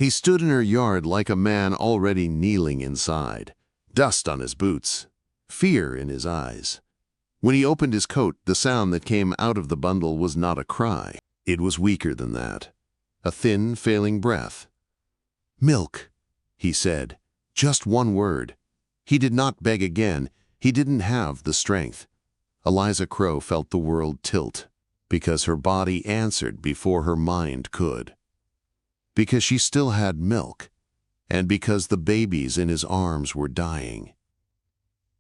He stood in her yard like a man already kneeling inside, dust on his boots, fear in his eyes. When he opened his coat, the sound that came out of the bundle was not a cry. It was weaker than that. A thin, failing breath. "Milk," he said. Just one word. He did not beg again. He didn't have the strength. Eliza Crow felt the world tilt, because her body answered before her mind could. Because she still had milk, and because the babies in his arms were dying.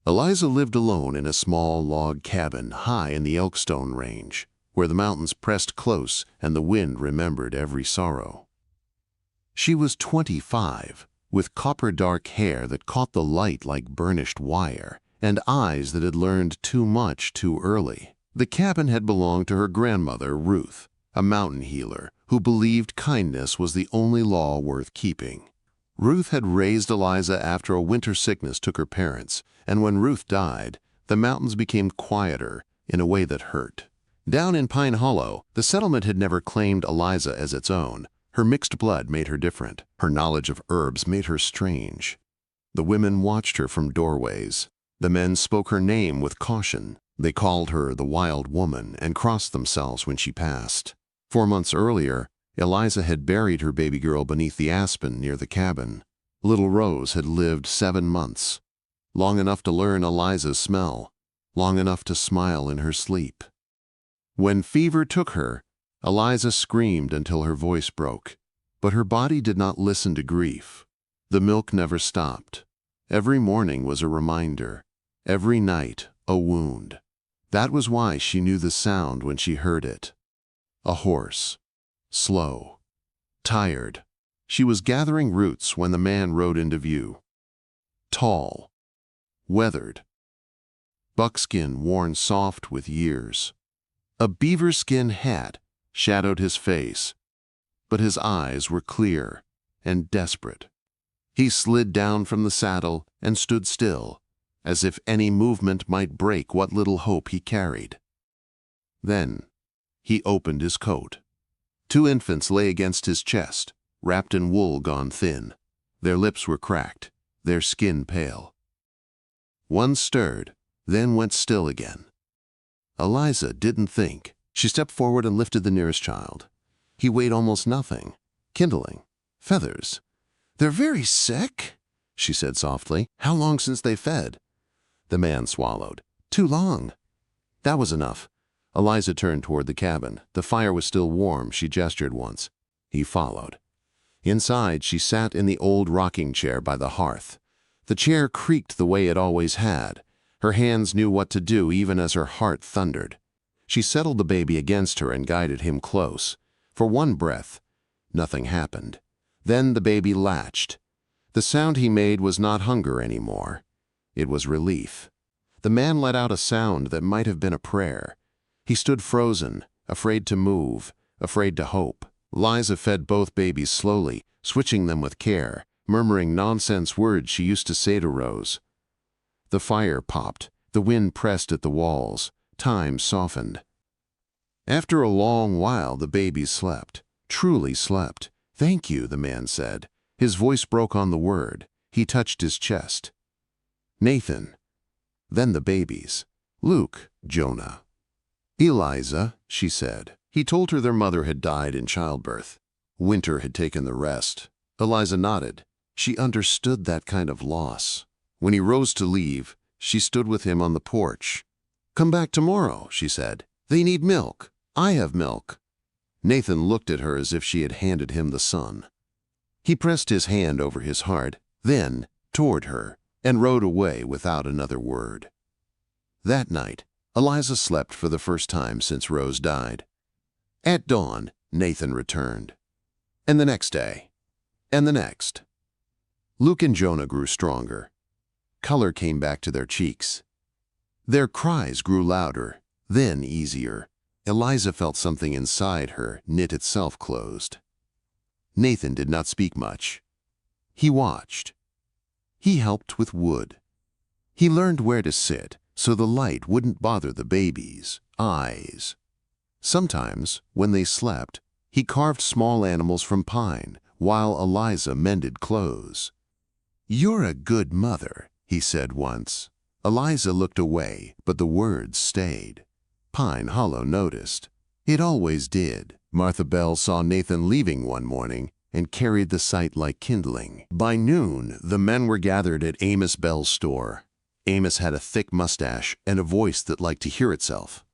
Eliza lived alone in a small log cabin high in the Elkstone Range, where the mountains pressed close and the wind remembered every sorrow. She was 25, with copper-dark hair that caught the light like burnished wire, and eyes that had learned too much too early. The cabin had belonged to her grandmother, Ruth, a mountain healer who believed kindness was the only law worth keeping. Ruth had raised Eliza after a winter sickness took her parents, and when Ruth died, the mountains became quieter in a way that hurt. Down in Pine Hollow, the settlement had never claimed Eliza as its own. Her mixed blood made her different. Her knowledge of herbs made her strange. The women watched her from doorways. The men spoke her name with caution. They called her the Wild Woman and crossed themselves when she passed. 4 months earlier, Eliza had buried her baby girl beneath the aspen near the cabin. Little Rose had lived 7 months, long enough to learn Eliza's smell, long enough to smile in her sleep. When fever took her, Eliza screamed until her voice broke, but her body did not listen to grief. The milk never stopped. Every morning was a reminder, every night a wound. That was why she knew the sound when she heard it. A horse. Slow. Tired. She was gathering roots when the man rode into view. Tall. Weathered. Buckskin worn soft with years. A beaver skin hat shadowed his face, but his eyes were clear and desperate. He slid down from the saddle and stood still, as if any movement might break what little hope he carried. Then he opened his coat. 2 infants lay against his chest, wrapped in wool gone thin. Their lips were cracked, their skin pale. One stirred, then went still again. Eliza didn't think. She stepped forward and lifted the nearest child. He weighed almost nothing. Kindling. Feathers. "They're very sick," she said softly. "How long since they fed?" The man swallowed. "Too long." That was enough. Eliza turned toward the cabin. The fire was still warm. She gestured once. He followed. Inside, she sat in the old rocking chair by the hearth. The chair creaked the way it always had. Her hands knew what to do even as her heart thundered. She settled the baby against her and guided him close. For one breath, nothing happened. Then the baby latched. The sound he made was not hunger anymore. It was relief. The man let out a sound that might have been a prayer. He stood frozen, afraid to move, afraid to hope. Eliza fed both babies slowly, switching them with care, murmuring nonsense words she used to say to Rose. The fire popped. The wind pressed at the walls. Time softened. After a long while, the babies slept. Truly slept. "Thank you," the man said. His voice broke on the word. He touched his chest. "Nathan." Then the babies. "Luke, Jonah." "Eliza," she said. He told her their mother had died in childbirth. Winter had taken the rest. Eliza nodded. She understood that kind of loss. When he rose to leave, she stood with him on the porch. "Come back tomorrow," she said. "They need milk. I have milk." Nathan looked at her as if she had handed him the sun. He pressed his hand over his heart, then toward her, and rode away without another word. That night, Eliza slept for the first time since Rose died. At dawn, Nathan returned. And the next day. And the next. Luke and Jonah grew stronger. Color came back to their cheeks. Their cries grew louder, then easier. Eliza felt something inside her knit itself closed. Nathan did not speak much. He watched. He helped with wood. He learned where to sit so the light wouldn't bother the babies' eyes. Sometimes, when they slept, he carved small animals from pine, while Eliza mended clothes. "You're a good mother," he said once. Eliza looked away, but the words stayed. Pine Hollow noticed. It always did. Martha Bell saw Nathan leaving one morning and carried the sight like kindling. By noon, the men were gathered at Amos Bell's store. Amos had a thick mustache and a voice that liked to hear itself.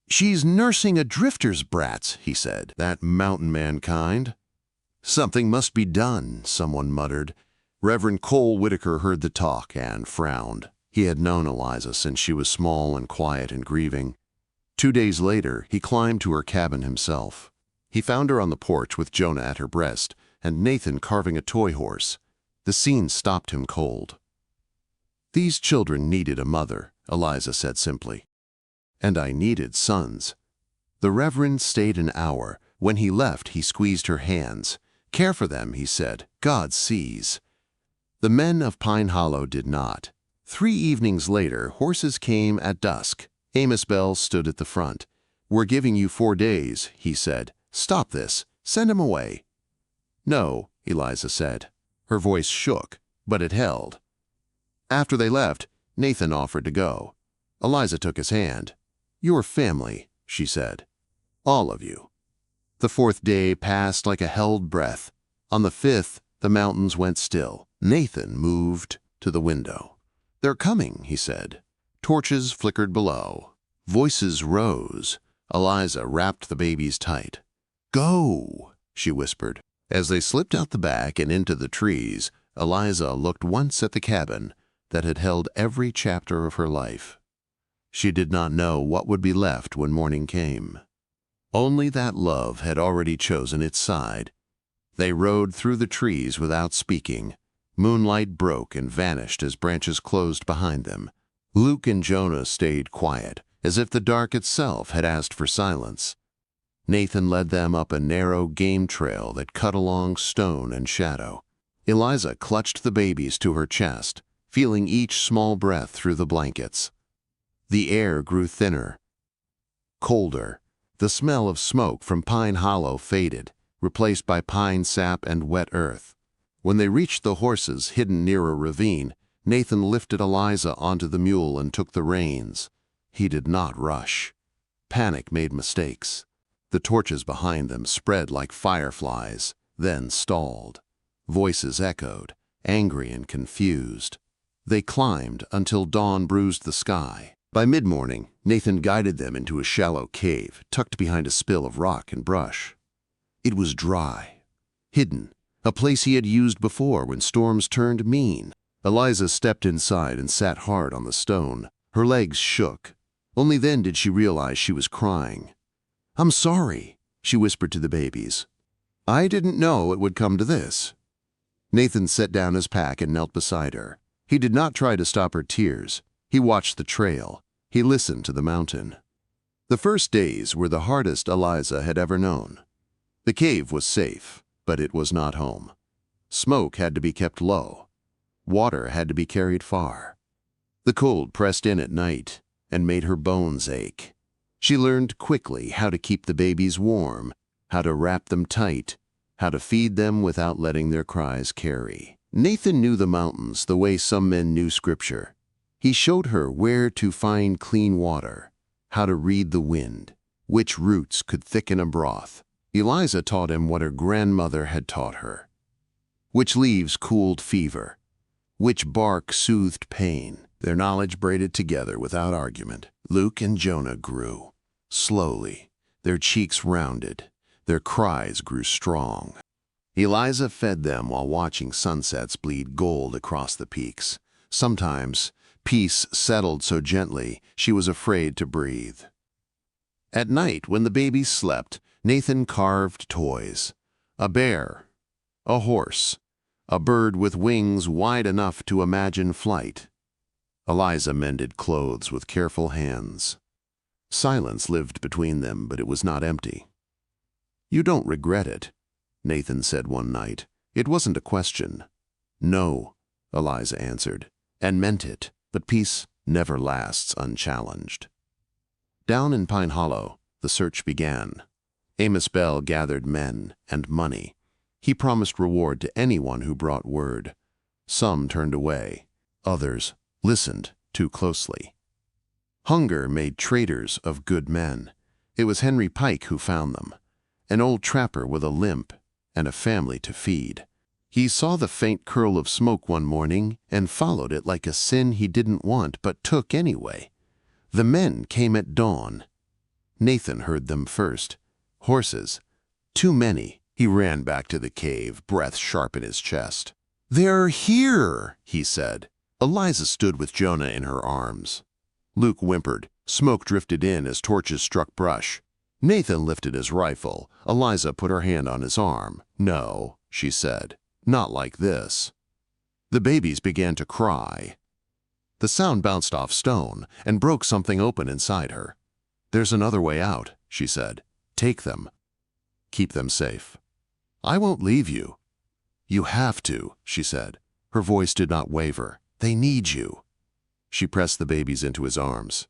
"She's nursing a drifter's brats," he said. "That mountain man kind." "Something must be done," someone muttered. Reverend Cole Whitaker heard the talk and frowned. He had known Eliza since she was small and quiet and grieving. 2 days later, he climbed to her cabin himself. He found her on the porch with Jonah at her breast and Nathan carving a toy horse. The scene stopped him cold. "These children needed a mother," Eliza said simply. "And I needed sons." The Reverend stayed an hour. When he left, he squeezed her hands. "Care for them," he said. "God sees." The men of Pine Hollow did not. 3 evenings later, horses came at dusk. Amos Bell stood at the front. "We're giving you 4 days," he said. "Stop this. Send him away." "No," Eliza said. Her voice shook, but it held. After they left, Nathan offered to go. Eliza took his hand. "You're family," she said. "All of you." The 4th day passed like a held breath. On the 5th, the mountains went still. Nathan moved to the window. "They're coming," he said. Torches flickered below. Voices rose. Eliza wrapped the babies tight. "Go," she whispered. As they slipped out the back and into the trees, Eliza looked once at the cabin that had held every chapter of her life. She did not know what would be left when morning came. Only that love had already chosen its side. They rode through the trees without speaking. Moonlight broke and vanished as branches closed behind them. Luke and Jonah stayed quiet, as if the dark itself had asked for silence. Nathan led them up a narrow game trail that cut along stone and shadow. Eliza clutched the babies to her chest, feeling each small breath through the blankets. The air grew thinner, colder. The smell of smoke from Pine Hollow faded, replaced by pine sap and wet earth. When they reached the horses hidden near a ravine, Nathan lifted Eliza onto the mule and took the reins. He did not rush. Panic made mistakes. The torches behind them spread like fireflies, then stalled. Voices echoed, angry and confused. They climbed until dawn bruised the sky. By mid-morning, Nathan guided them into a shallow cave tucked behind a spill of rock and brush. It was dry, hidden, a place he had used before when storms turned mean. Eliza stepped inside and sat hard on the stone. Her legs shook. Only then did she realize she was crying. "I'm sorry," she whispered to the babies. "I didn't know it would come to this." Nathan set down his pack and knelt beside her. He did not try to stop her tears. He watched the trail. He listened to the mountain. The first days were the hardest Eliza had ever known. The cave was safe, but it was not home. Smoke had to be kept low. Water had to be carried far. The cold pressed in at night and made her bones ache. She learned quickly how to keep the babies warm, how to wrap them tight, how to feed them without letting their cries carry. Nathan knew the mountains the way some men knew scripture. He showed her where to find clean water, how to read the wind, which roots could thicken a broth. Eliza taught him what her grandmother had taught her. Which leaves cooled fever, which bark soothed pain. Their knowledge braided together without argument. Luke and Jonah grew. Slowly, their cheeks rounded, their cries grew strong. Eliza fed them while watching sunsets bleed gold across the peaks. Sometimes, peace settled so gently she was afraid to breathe. At night, when the babies slept, Nathan carved toys. A bear, a horse, a bird with wings wide enough to imagine flight. Eliza mended clothes with careful hands. Silence lived between them, but it was not empty. "You don't regret it," Nathan said one night. It wasn't a question. "No," Eliza answered, and meant it, but peace never lasts unchallenged. Down in Pine Hollow, the search began. Amos Bell gathered men and money. He promised reward to anyone who brought word. Some turned away. Others listened too closely. Hunger made traitors of good men. It was Henry Pike who found them, an old trapper with a limp and a family to feed. He saw the faint curl of smoke one morning and followed it like a sin he didn't want but took anyway. The men came at dawn. Nathan heard them first. Horses. Too many. He ran back to the cave, breath sharp in his chest. "They're here," he said. Eliza stood with Jonah in her arms. Luke whimpered. Smoke drifted in as torches struck brush. Nathan lifted his rifle. Eliza put her hand on his arm. "No," she said. "Not like this." The babies began to cry. The sound bounced off stone and broke something open inside her. "There's another way out," she said. "Take them. Keep them safe. I won't leave you." "You have to," she said. Her voice did not waver. "They need you." She pressed the babies into his arms.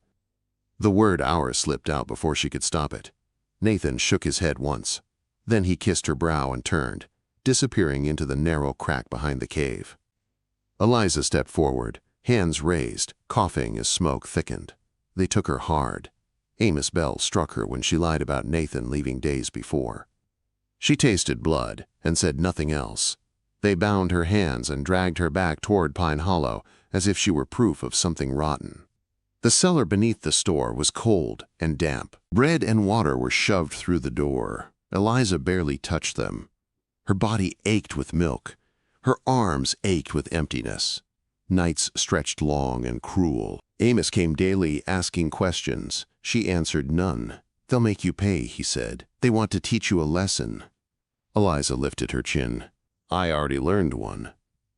The word "our" slipped out before she could stop it. Nathan shook his head once. Then he kissed her brow and turned, disappearing into the narrow crack behind the cave. Eliza stepped forward, hands raised, coughing as smoke thickened. They took her hard. Amos Bell struck her when she lied about Nathan leaving days before. She tasted blood and said nothing else. They bound her hands and dragged her back toward Pine Hollow as if she were proof of something rotten. The cellar beneath the store was cold and damp. Bread and water were shoved through the door. Eliza barely touched them. Her body ached with milk. Her arms ached with emptiness. Nights stretched long and cruel. Amos came daily asking questions. She answered none. "They'll make you pay," he said. "They want to teach you a lesson." Eliza lifted her chin. "I already learned one."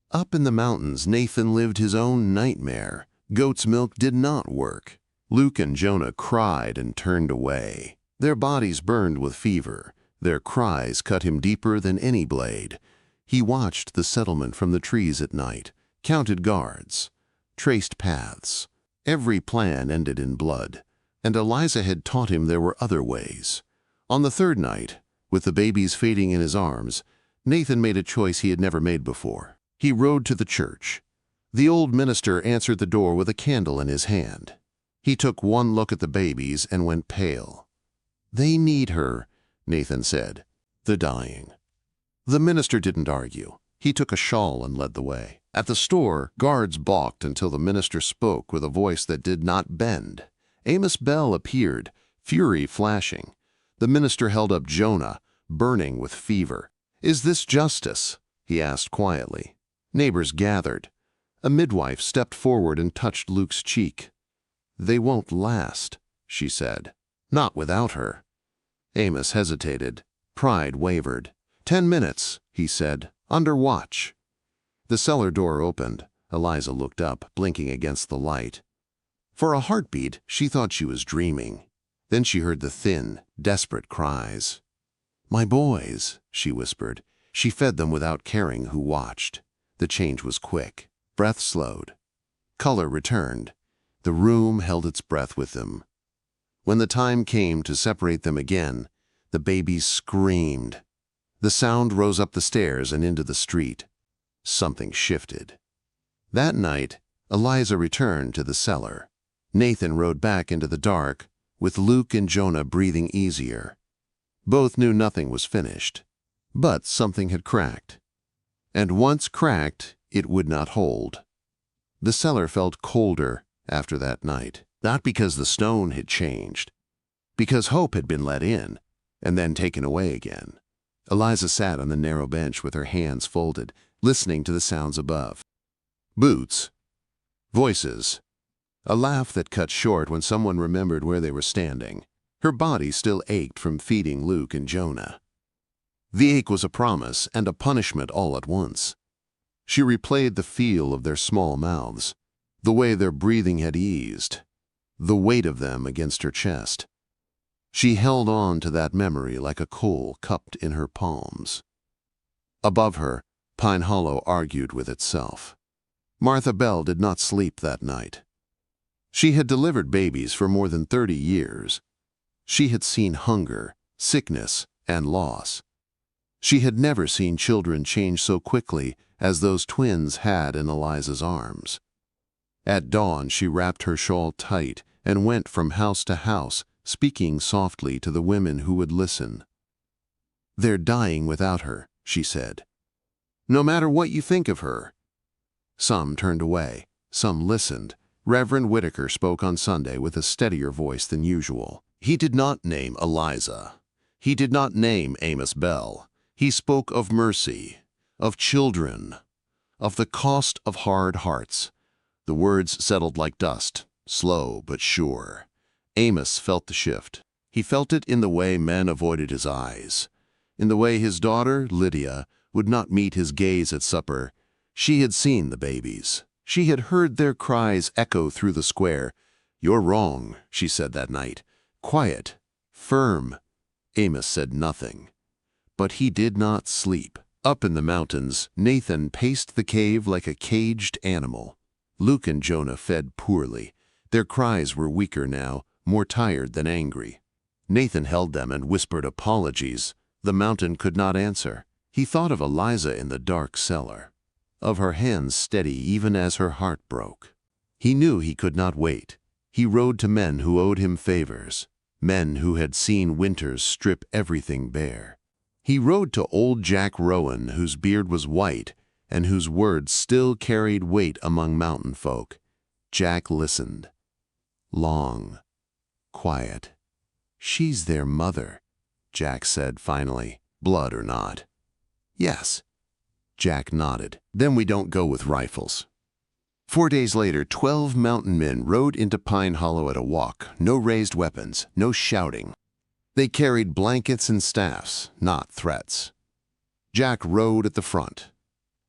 Up in the mountains, Nathan lived his own nightmare. Goat's milk did not work. Luke and Jonah cried and turned away. Their bodies burned with fever. Their cries cut him deeper than any blade. He watched the settlement from the trees at night, counted guards, traced paths. Every plan ended in blood, and Eliza had taught him there were other ways. On the third night, with the babies fading in his arms, Nathan made a choice he had never made before. He rode to the church. The old minister answered the door with a candle in his hand. He took one look at the babies and went pale. "They need her," Nathan said. "The dying." The minister didn't argue. He took a shawl and led the way. At the store, guards balked until the minister spoke with a voice that did not bend. Amos Bell appeared, fury flashing. The minister held up Jonah, burning with fever. "Is this justice?" he asked quietly. Neighbors gathered. A midwife stepped forward and touched Luke's cheek. "They won't last," she said. "Not without her." Amos hesitated. Pride wavered. 10 minutes, he said, under watch. The cellar door opened. Eliza looked up, blinking against the light. For a heartbeat, she thought she was dreaming. Then she heard the thin, desperate cries. "My boys," she whispered. She fed them without caring who watched. The change was quick. Breath slowed. Color returned. The room held its breath with them. When the time came to separate them again, the babies screamed. The sound rose up the stairs and into the street. Something shifted. That night, Eliza returned to the cellar. Nathan rode back into the dark, with Luke and Jonah breathing easier. Both knew nothing was finished, but something had cracked. And once cracked, it would not hold. The cellar felt colder after that night, not because the stone had changed, because hope had been let in and then taken away again. Eliza sat on the narrow bench with her hands folded, listening to the sounds above. Boots. Voices. A laugh that cut short when someone remembered where they were standing. Her body still ached from feeding Luke and Jonah. The ache was a promise and a punishment all at once. She replayed the feel of their small mouths, the way their breathing had eased, the weight of them against her chest. She held on to that memory like a coal cupped in her palms. Above her, Pine Hollow argued with itself. Martha Bell did not sleep that night. She had delivered babies for more than 30 years. She had seen hunger, sickness, and loss. She had never seen children change so quickly as those twins had in Eliza's arms. At dawn, she wrapped her shawl tight and went from house to house, speaking softly to the women who would listen. "They're dying without her," she said. "No matter what you think of her." Some turned away, some listened. Reverend Whitaker spoke on Sunday with a steadier voice than usual. He did not name Eliza. He did not name Amos Bell. He spoke of mercy, of children, of the cost of hard hearts. The words settled like dust, slow but sure. Amos felt the shift. He felt it in the way men avoided his eyes, in the way his daughter, Lydia, would not meet his gaze at supper. She had seen the babies. She had heard their cries echo through the square. "You're wrong," she said that night. Quiet, firm. Amos said nothing. But he did not sleep. Up in the mountains, Nathan paced the cave like a caged animal. Luke and Jonah fed poorly. Their cries were weaker now, more tired than angry. Nathan held them and whispered apologies. The mountain could not answer. He thought of Eliza in the dark cellar, of her hands steady even as her heart broke. He knew he could not wait. He rode to men who owed him favors, men who had seen winters strip everything bare. He rode to old Jack Rowan, whose beard was white and whose words still carried weight among mountain folk. Jack listened. Long, quiet. "She's their mother," Jack said finally, "blood or not." "Yes." Jack nodded. "Then we don't go with rifles." 4 days later, 12 mountain men rode into Pine Hollow at a walk. No raised weapons, no shouting. They carried blankets and staffs, not threats. Jack rode at the front.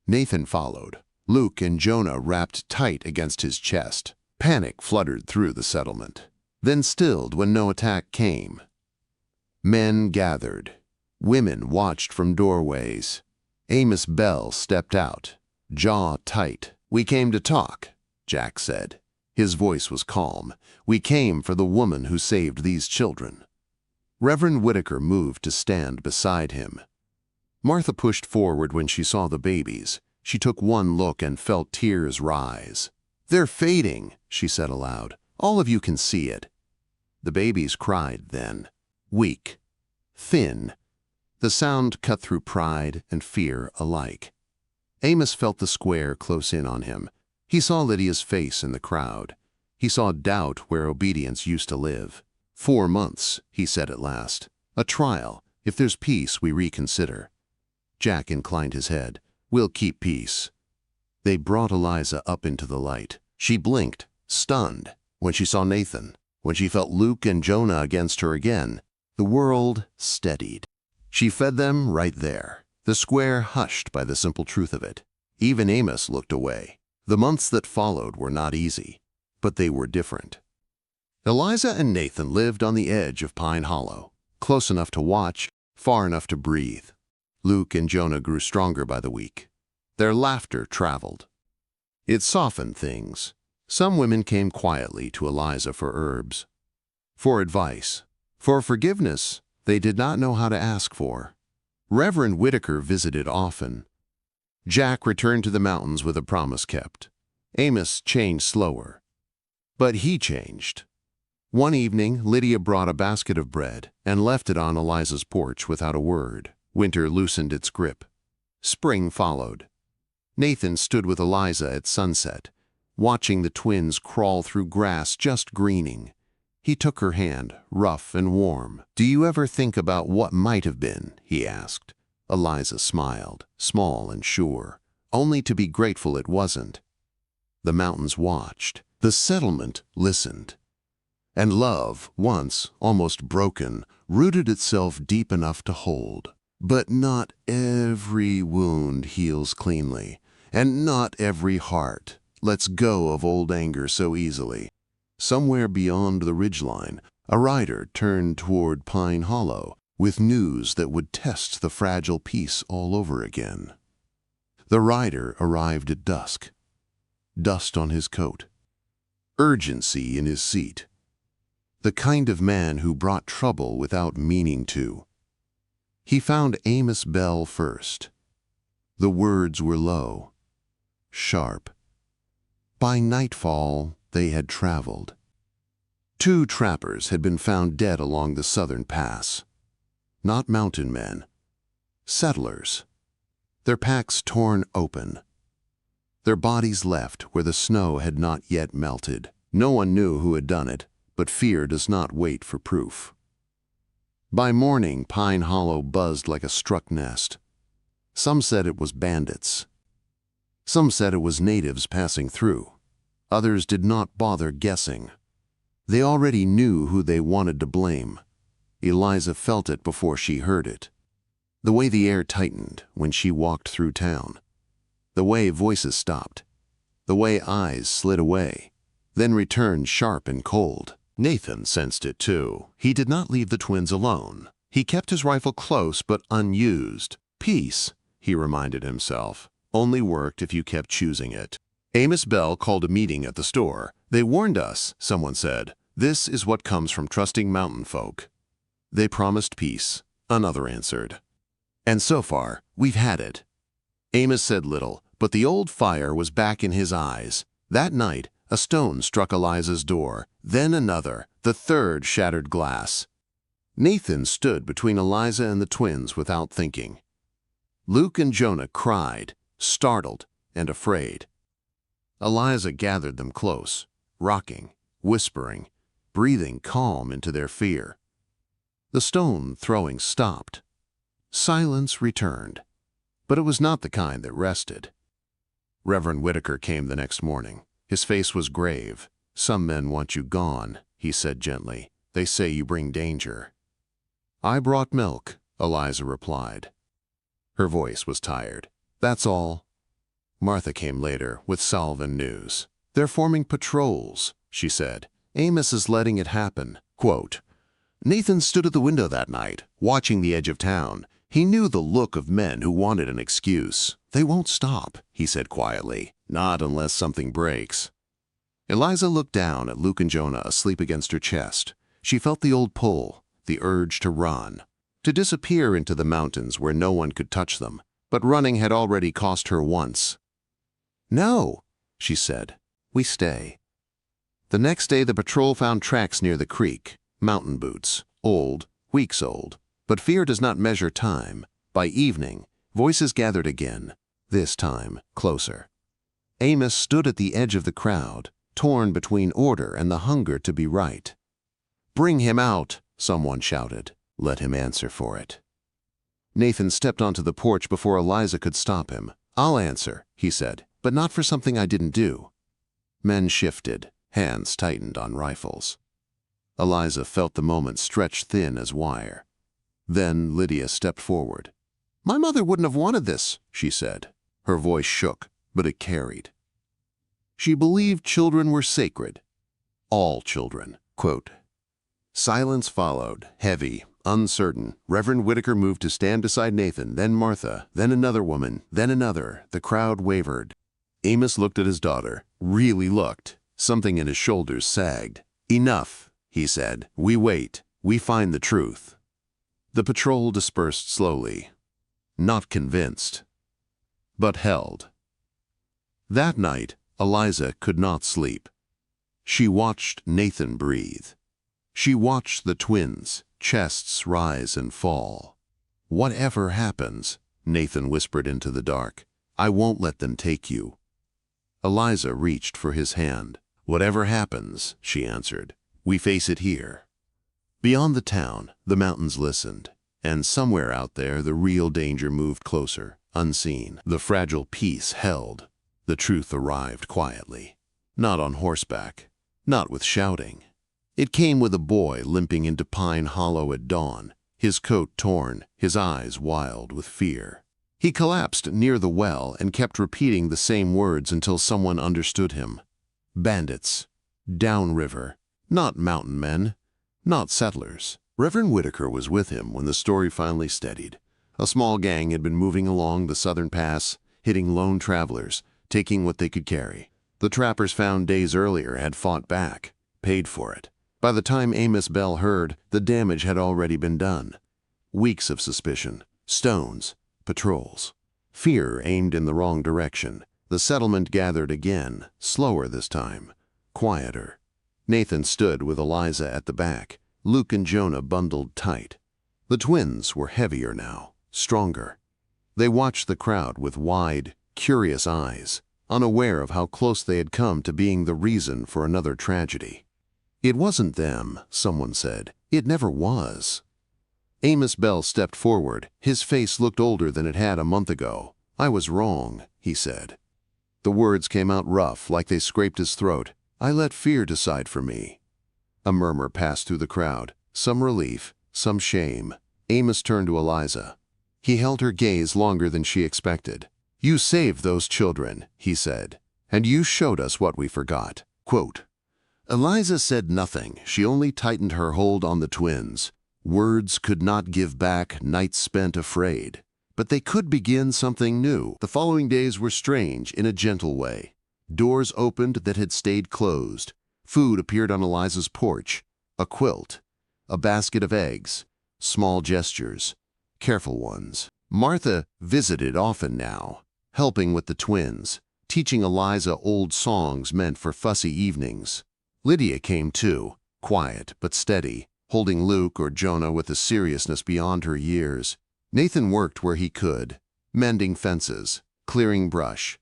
Nathan followed. Luke and Jonah wrapped tight against his chest. Panic fluttered through the settlement, then stilled when no attack came. Men gathered. Women watched from doorways. Amos Bell stepped out, jaw tight. "We came to talk," Jack said. His voice was calm. "We came for the woman who saved these children." Reverend Whitaker moved to stand beside him. Martha pushed forward when she saw the babies. She took one look and felt tears rise. "They're fading," she said aloud. "All of you can see it." The babies cried then. Weak, thin. The sound cut through pride and fear alike. Amos felt the square close in on him. He saw Lydia's face in the crowd. He saw doubt where obedience used to live. 4 months, he said at last. "A trial. If there's peace, we reconsider." Jack inclined his head. "We'll keep peace." They brought Eliza up into the light. She blinked, stunned, when she saw Nathan. When she felt Luke and Jonah against her again, the world steadied. She fed them right there, the square hushed by the simple truth of it. Even Amos looked away. The months that followed were not easy, but they were different. Eliza and Nathan lived on the edge of Pine Hollow, close enough to watch, far enough to breathe. Luke and Jonah grew stronger by the week. Their laughter traveled. It softened things. Some women came quietly to Eliza for herbs, for advice, for forgiveness they did not know how to ask for. Reverend Whitaker visited often. Jack returned to the mountains with a promise kept. Amos changed slower. But he changed. One evening, Lydia brought a basket of bread and left it on Eliza's porch without a word. Winter loosened its grip. Spring followed. Nathan stood with Eliza at sunset, watching the twins crawl through grass just greening. He took her hand, rough and warm. "Do you ever think about what might have been?" he asked. Eliza smiled, small and sure, only to be grateful it wasn't. The mountains watched. The settlement listened. And love, once almost broken, rooted itself deep enough to hold. But not every wound heals cleanly, and not every heart lets go of old anger so easily. Somewhere beyond the ridgeline, a rider turned toward Pine Hollow with news that would test the fragile peace all over again. The rider arrived at dusk. Dust on his coat. Urgency in his seat. The kind of man who brought trouble without meaning to. He found Amos Bell first. The words were low, sharp. By nightfall, they had traveled. 2 trappers had been found dead along the southern pass. Not mountain men, settlers. Their packs torn open. Their bodies left where the snow had not yet melted. No one knew who had done it, but fear does not wait for proof. By morning, Pine Hollow buzzed like a struck nest. Some said it was bandits. Some said it was natives passing through. Others did not bother guessing. They already knew who they wanted to blame. Eliza felt it before she heard it. The way the air tightened when she walked through town. The way voices stopped. The way eyes slid away, then returned sharp and cold. Nathan sensed it too. He did not leave the twins alone. He kept his rifle close but unused. Peace, he reminded himself, only worked if you kept choosing it. Amos Bell called a meeting at the store. They warned us, someone said. This is what comes from trusting mountain folk. They promised peace, another answered. And so far, we've had it. Amos said little, but the old fire was back in his eyes. That night, a stone struck Eliza's door, then another, the third shattered glass. Nathan stood between Eliza and the twins without thinking. Luke and Jonah cried, startled and afraid. Eliza gathered them close, rocking, whispering, breathing calm into their fear. The stone throwing stopped. Silence returned, but it was not the kind that rested. Reverend Whitaker came the next morning. His face was grave. Some men want you gone, he said gently. They say you bring danger. I brought milk, Eliza replied. Her voice was tired. That's all. Martha came later with salve and news. They're forming patrols, she said. Amos is letting it happen. Quote, Nathan stood at the window that night, watching the edge of town. He knew the look of men who wanted an excuse. They won't stop, he said quietly. Not unless something breaks. Eliza looked down at Luke and Jonah asleep against her chest. She felt the old pull, the urge to run, to disappear into the mountains where no one could touch them. But running had already cost her once. No, she said. We stay. The next day the patrol found tracks near the creek, mountain boots, old, weeks old. But fear does not measure time. By evening, voices gathered again, this time closer. Amos stood at the edge of the crowd, torn between order and the hunger to be right. Bring him out, someone shouted. Let him answer for it. Nathan stepped onto the porch before Eliza could stop him. I'll answer, he said, but not for something I didn't do. Men shifted, hands tightened on rifles. Eliza felt the moment stretch thin as wire. Then Lydia stepped forward. My mother wouldn't have wanted this, she said. Her voice shook, but it carried. She believed children were sacred. All children. Quote. Silence followed, heavy, uncertain. Reverend Whitaker moved to stand beside Nathan, then Martha, then another woman, then another. The crowd wavered. Amos looked at his daughter, really looked. Something in his shoulders sagged. Enough, he said. We wait. We find the truth. The patrol dispersed slowly, not convinced, but held. That night, Eliza could not sleep. She watched Nathan breathe. She watched the twins' chests rise and fall. Whatever happens, Nathan whispered into the dark, I won't let them take you. Eliza reached for his hand. Whatever happens, she answered, we face it here. Beyond the town, the mountains listened, and somewhere out there the real danger moved closer, unseen. The fragile peace held. The truth arrived quietly, not on horseback, not with shouting. It came with a boy limping into Pine Hollow at dawn, his coat torn, his eyes wild with fear. He collapsed near the well and kept repeating the same words until someone understood him. Bandits, downriver, not mountain men. Not settlers. Reverend Whitaker was with him when the story finally steadied. A small gang had been moving along the southern pass, hitting lone travelers, taking what they could carry. The trappers found days earlier had fought back, paid for it. By the time Amos Bell heard, the damage had already been done. Weeks of suspicion, stones, patrols. Fear aimed in the wrong direction. The settlement gathered again, slower this time, quieter. Nathan stood with Eliza at the back, Luke and Jonah bundled tight. The twins were heavier now, stronger. They watched the crowd with wide, curious eyes, unaware of how close they had come to being the reason for another tragedy. It wasn't them, someone said. It never was. Amos Bell stepped forward. His face looked older than it had a month ago. I was wrong, he said. The words came out rough, like they scraped his throat. I let fear decide for me. A murmur passed through the crowd, some relief, some shame. Amos turned to Eliza. He held her gaze longer than she expected. You saved those children, he said, and you showed us what we forgot. Quote. Eliza said nothing. She only tightened her hold on the twins. Words could not give back nights spent afraid, but they could begin something new. The following days were strange in a gentle way. Doors opened that had stayed closed. Food appeared on Eliza's porch. A quilt, a basket of eggs, small gestures, careful ones. Martha visited often now, helping with the twins, teaching Eliza old songs meant for fussy evenings. Lydia came too, quiet but steady, holding Luke or Jonah with a seriousness beyond her years. Nathan worked where he could, mending fences, clearing brush.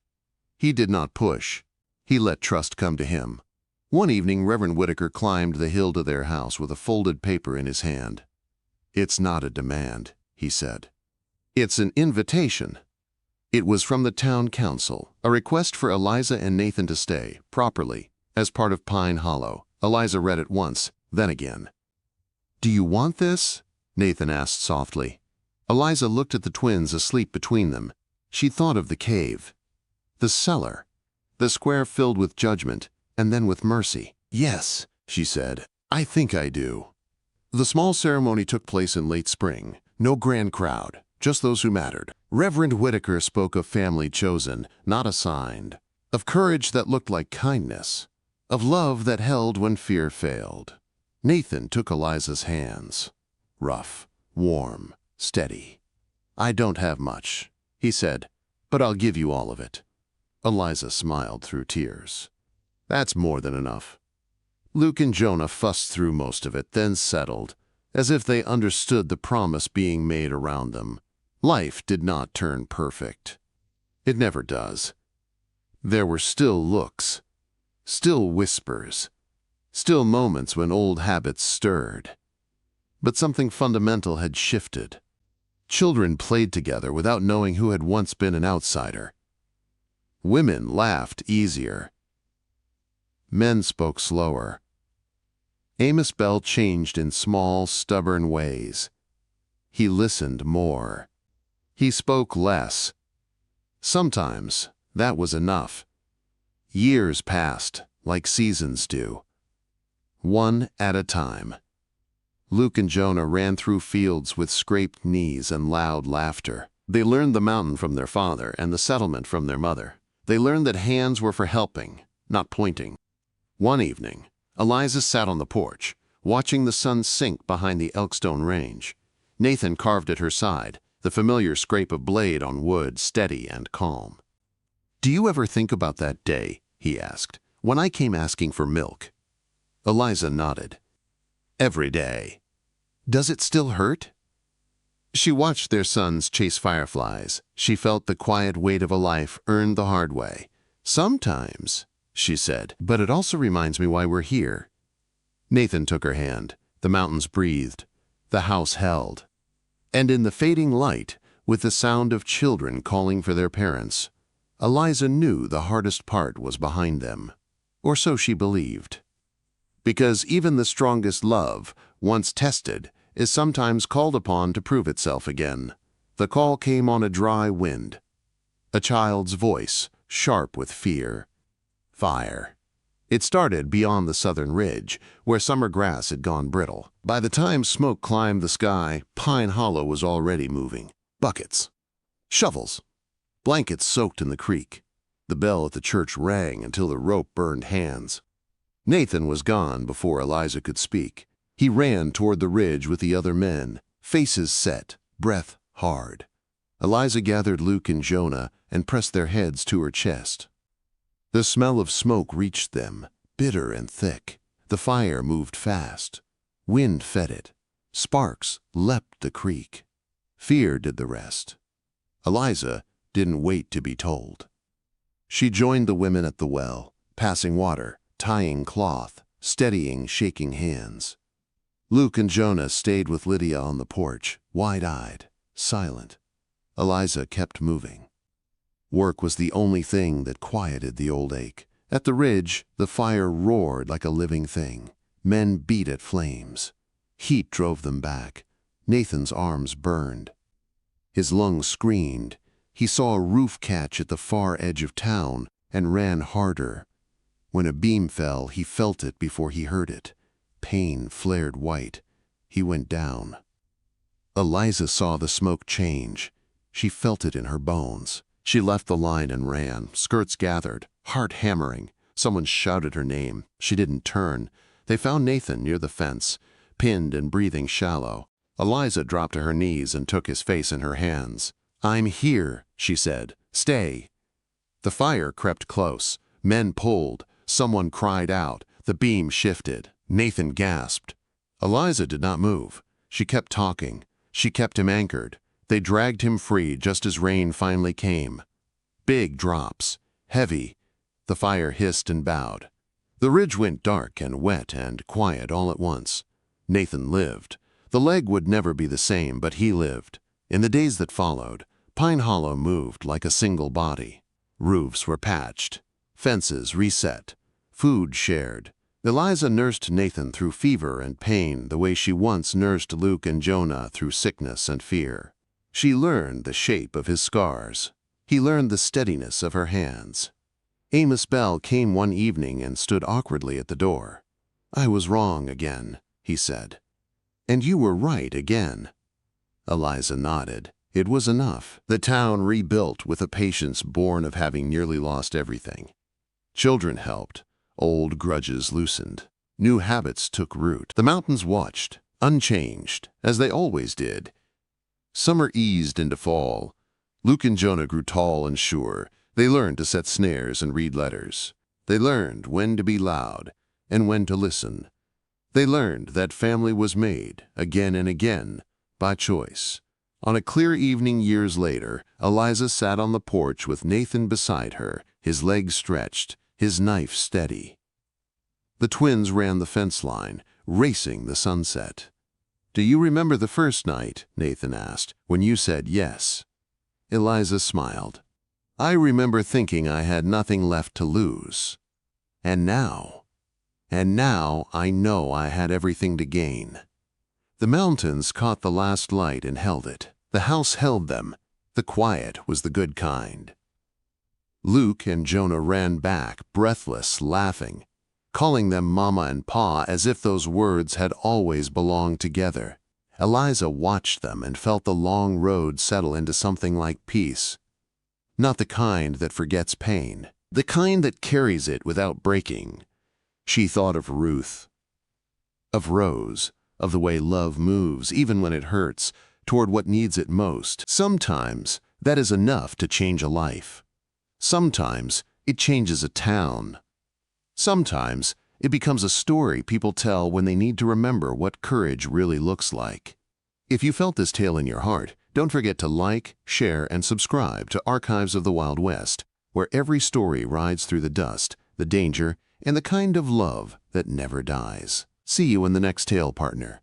He did not push. He let trust come to him. One evening, Reverend Whitaker climbed the hill to their house with a folded paper in his hand. It's not a demand, he said. It's an invitation. It was from the town council, a request for Eliza and Nathan to stay, properly, as part of Pine Hollow. Eliza read it once, then again. Do you want this? Nathan asked softly. Eliza looked at the twins asleep between them. She thought of the cave, the cellar, the square filled with judgment, and then with mercy. Yes, she said, I think I do. The small ceremony took place in late spring. No grand crowd, just those who mattered. Reverend Whitaker spoke of family chosen, not assigned, of courage that looked like kindness, of love that held when fear failed. Nathan took Eliza's hands, rough, warm, steady. I don't have much, he said, but I'll give you all of it. Eliza smiled through tears. That's more than enough. Luke and Jonah fussed through most of it, then settled, as if they understood the promise being made around them. Life did not turn perfect. It never does. There were still looks, still whispers, still moments when old habits stirred. But something fundamental had shifted. Children played together without knowing who had once been an outsider. Women laughed easier. Men spoke slower. Amos Bell changed in small, stubborn ways. He listened more. He spoke less. Sometimes that was enough. Years passed, like seasons do. One at a time. Luke and Jonah ran through fields with scraped knees and loud laughter. They learned the mountain from their father and the settlement from their mother. They learned that hands were for helping, not pointing. One evening, Eliza sat on the porch, watching the sun sink behind the Elkstone Range. Nathan carved at her side, the familiar scrape of blade on wood steady and calm. Do you ever think about that day, he asked, when I came asking for milk? Eliza nodded. Every day. Does it still hurt? She watched their sons chase fireflies. She felt the quiet weight of a life earned the hard way. Sometimes, she said, but it also reminds me why we're here. Nathan took her hand. The mountains breathed. The house held. And in the fading light, with the sound of children calling for their parents, Eliza knew the hardest part was behind them. Or so she believed. Because even the strongest love, once tested, is sometimes called upon to prove itself again. The call came on a dry wind. A child's voice, sharp with fear. Fire. It started beyond the southern ridge, where summer grass had gone brittle. By the time smoke climbed the sky, Pine Hollow was already moving. Buckets. Shovels. Blankets soaked in the creek. The bell at the church rang until the rope burned hands. Nathan was gone before Eliza could speak. He ran toward the ridge with the other men, faces set, breath hard. Eliza gathered Luke and Jonah and pressed their heads to her chest. The smell of smoke reached them, bitter and thick. The fire moved fast. Wind fed it. Sparks leapt the creek. Fear did the rest. Eliza didn't wait to be told. She joined the women at the well, passing water, tying cloth, steadying shaking hands. Luke and Jonah stayed with Lydia on the porch, wide-eyed, silent. Eliza kept moving. Work was the only thing that quieted the old ache. At the ridge, the fire roared like a living thing. Men beat at flames. Heat drove them back. Nathan's arms burned. His lungs screamed. He saw a roof catch at the far edge of town and ran harder. When a beam fell, he felt it before he heard it. Pain flared white. He went down. Eliza saw the smoke change. She felt it in her bones. She left the line and ran, skirts gathered, heart hammering. Someone shouted her name. She didn't turn. They found Nathan near the fence, pinned and breathing shallow. Eliza dropped to her knees and took his face in her hands. "I'm here," she said. "Stay." The fire crept close. Men pulled. Someone cried out. The beam shifted. Nathan gasped. Eliza did not move. She kept talking. She kept him anchored. They dragged him free just as rain finally came. Big drops. Heavy. The fire hissed and bowed. The ridge went dark and wet and quiet all at once. Nathan lived. The leg would never be the same, but he lived. In the days that followed, Pine Hollow moved like a single body. Roofs were patched. Fences reset. Food shared. Eliza nursed Nathan through fever and pain the way she once nursed Luke and Jonah through sickness and fear. She learned the shape of his scars. He learned the steadiness of her hands. Amos Bell came one evening and stood awkwardly at the door. "I was wrong again," he said. "And you were right again." Eliza nodded. It was enough. The town rebuilt with a patience born of having nearly lost everything. Children helped. Old grudges loosened. New habits took root. The mountains watched, unchanged, as they always did. Summer eased into fall. Luke and Jonah grew tall and sure. They learned to set snares and read letters. They learned when to be loud and when to listen. They learned that family was made, again and again, by choice. On a clear evening years later, Eliza sat on the porch with Nathan beside her, his legs stretched, his knife steady. The twins ran the fence line, racing the sunset. "Do you remember the first night," Nathan asked, "when you said yes?" Eliza smiled. "I remember thinking I had nothing left to lose. And now I know I had everything to gain." The mountains caught the last light and held it. The house held them. The quiet was the good kind. Luke and Jonah ran back, breathless, laughing, calling them Mama and Pa as if those words had always belonged together. Eliza watched them and felt the long road settle into something like peace. Not the kind that forgets pain, the kind that carries it without breaking. She thought of Ruth, of Rose, of the way love moves, even when it hurts, toward what needs it most. Sometimes that is enough to change a life. Sometimes it changes a town. Sometimes it becomes a story people tell when they need to remember what courage really looks like. If you felt this tale in your heart, don't forget to like, share, and subscribe to Archives of the Wild West, where every story rides through the dust, the danger, and the kind of love that never dies. See you in the next tale, partner.